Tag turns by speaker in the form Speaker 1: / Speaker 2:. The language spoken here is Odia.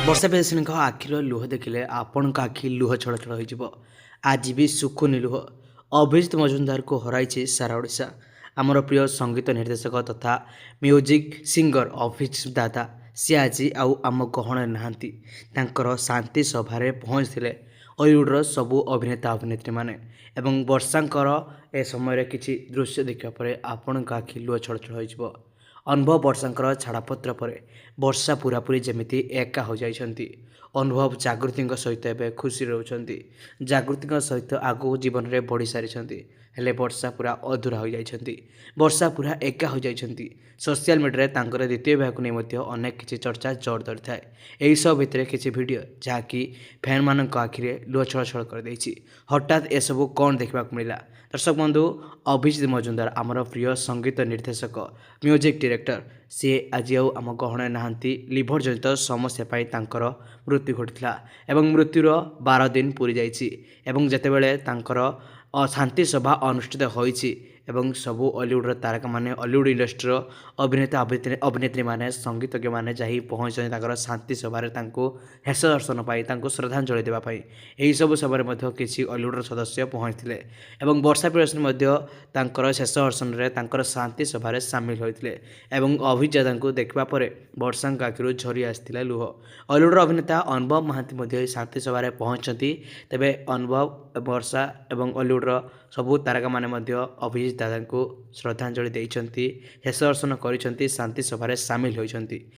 Speaker 1: ବର୍ଷା ପ୍ରିୟଦର୍ଶିନୀଙ୍କ ଆଖିର ଲୁହ ଦେଖିଲେ ଆପଣଙ୍କ ଆଖି ଲୁହ ଛଳ ଛଳ ହୋଇଯିବ। ଆଜି ବି ଶୁଖୁନି ଲୁହ। ଅଭିଜିତ ମଜୁମଦାରକୁ ହରାଇଛି ସାରା ଓଡ଼ିଶା। ଆମର ପ୍ରିୟ ସଙ୍ଗୀତ ନିର୍ଦ୍ଦେଶକ ତଥା ମ୍ୟୁଜିକ୍ ସିଙ୍ଗର ଅଭିଜିତ ଦାଦା ସିଏ ଆଜି ଆଉ ଆମ ଗହଣରେ ନାହାନ୍ତି। ତାଙ୍କର ଶାନ୍ତି ସଭାରେ ପହଞ୍ଚିଥିଲେ ଅଲିଉଡ଼ର ସବୁ ଅଭିନେତା ଅଭିନେତ୍ରୀମାନେ ଏବଂ ବର୍ଷାଙ୍କର ଏ ସମୟରେ କିଛି ଦୃଶ୍ୟ ଦେଖିବା ପରେ ଆପଣଙ୍କ ଆଖି ଲୁହ ଛଳ ଛଳ ହୋଇଯିବ। ଅନୁଭବ ବର୍ଷାଙ୍କର ଛାଡ଼ପତ୍ର ପରେ ବର୍ଷା ପୁରାପୁରି ଯେମିତି ଏକା ହୋଇଯାଇଛନ୍ତି। ଅନୁଭବ ଜାଗୃତିଙ୍କ ସହିତ ଏବେ ଖୁସିରେ ରହୁଛନ୍ତି। ଜାଗୃତିଙ୍କ ସହିତ ଆଗକୁ ଜୀବନରେ ବଢ଼ି ସାରିଛନ୍ତି। ହେଲେ ବର୍ଷା ପୁରା ଅଧୁରା ହୋଇଯାଇଛନ୍ତି। ବର୍ଷା ପୁରା ଏକା ହୋଇଯାଇଛନ୍ତି। ସୋସିଆଲ ମିଡ଼ିଆରେ ତାଙ୍କର ଦ୍ୱିତୀୟ ବିବାହକୁ ନେଇ ମଧ୍ୟ ଅନେକ କିଛି ଚର୍ଚ୍ଚା ଜୋର ଧରିଥାଏ। ଏହିସବୁ ଭିତରେ କିଛି ଭିଡ଼ିଓ ଯାହାକି ଫ୍ୟାନ୍ମାନଙ୍କ ଆଖିରେ ଲୁହ ଛଳଛଳ କରିଦେଇଛି। ହଠାତ୍ ଏସବୁ କ'ଣ ଦେଖିବାକୁ ମିଳିଲା? ଦର୍ଶକ ବନ୍ଧୁ, ଅଭିଜିତ ମଜୁମଦାର ଆମର ପ୍ରିୟ ସଙ୍ଗୀତ ନିର୍ଦ୍ଦେଶକ ମ୍ୟୁଜିକ୍ ଡିରେକ୍ଟର ସିଏ ଆଜି ଆଉ ଆମ ଗହଣରେ ନାହାନ୍ତି। ଲିଭର ଜନିତ ସମସ୍ୟା ପାଇଁ ତାଙ୍କର ମୃତ୍ୟୁ ଘଟିଥିଲା ଏବଂ ମୃତ୍ୟୁର 12 ଦିନ ପୂରି ଯାଇଛି ଏବଂ ଯେତେବେଳେ ତାଙ୍କର ଶାନ୍ତି ସଭା ଅନୁଷ୍ଠିତ ହୋଇଛି ଏବଂ ସବୁ ଅଲିଉଡ଼ର ତାରକାମାନେ ଅଲିଉଡ଼ ଇଣ୍ଡଷ୍ଟ୍ରିର ଅଭିନେତା ଅଭିନେତ୍ରୀମାନେ ସଙ୍ଗୀତଜ୍ଞମାନେ ଯାଇ ପହଞ୍ଚିଛନ୍ତି ତାଙ୍କର ଶାନ୍ତି ସଭାରେ ତାଙ୍କୁ ଶେଷ ଦର୍ଶନ ପାଇଁ ତାଙ୍କୁ ଶ୍ରଦ୍ଧାଞ୍ଜଳି ଦେବା ପାଇଁ। ଏହିସବୁ ସମୟରେ ମଧ୍ୟ କିଛି ଅଲିଉଡ଼ର ସଦସ୍ୟ ପହଞ୍ଚିଥିଲେ ଏବଂ ବର୍ଷା ପ୍ରିୟଦର୍ଶିନୀ ମଧ୍ୟ ତାଙ୍କର ଶେଷ ଦର୍ଶନରେ ତାଙ୍କର ଶାନ୍ତି ସଭାରେ ସାମିଲ ହୋଇଥିଲେ ଏବଂ ଅଭିଜିତଙ୍କୁ ଦେଖିବା ପରେ ବର୍ଷାଙ୍କ ଆଖିରୁ ଝରି ଆସିଥିଲା ଲୁହ। ଅଲିଉଡ଼ର ଅଭିନେତା ଅନୁଭବ ମହାନ୍ତି ମଧ୍ୟ ଏହି ଶାନ୍ତି ସଭାରେ ପହଞ୍ଚିଛନ୍ତି। ତେବେ ଅନୁଭବ, ବର୍ଷା ଏବଂ ଅଲିଉଡ଼ର ସବୁ ତାରକାମାନେ ମଧ୍ୟ ଅଭିଜିତ ଦାଦାଙ୍କୁ ଶ୍ରଦ୍ଧାଞ୍ଜଳି ଦେଇଛନ୍ତି, ଶେଷ ଦର୍ଶନ କରିଛନ୍ତି, ଶାନ୍ତି ସଭାରେ ସାମିଲ ହୋଇଛନ୍ତି।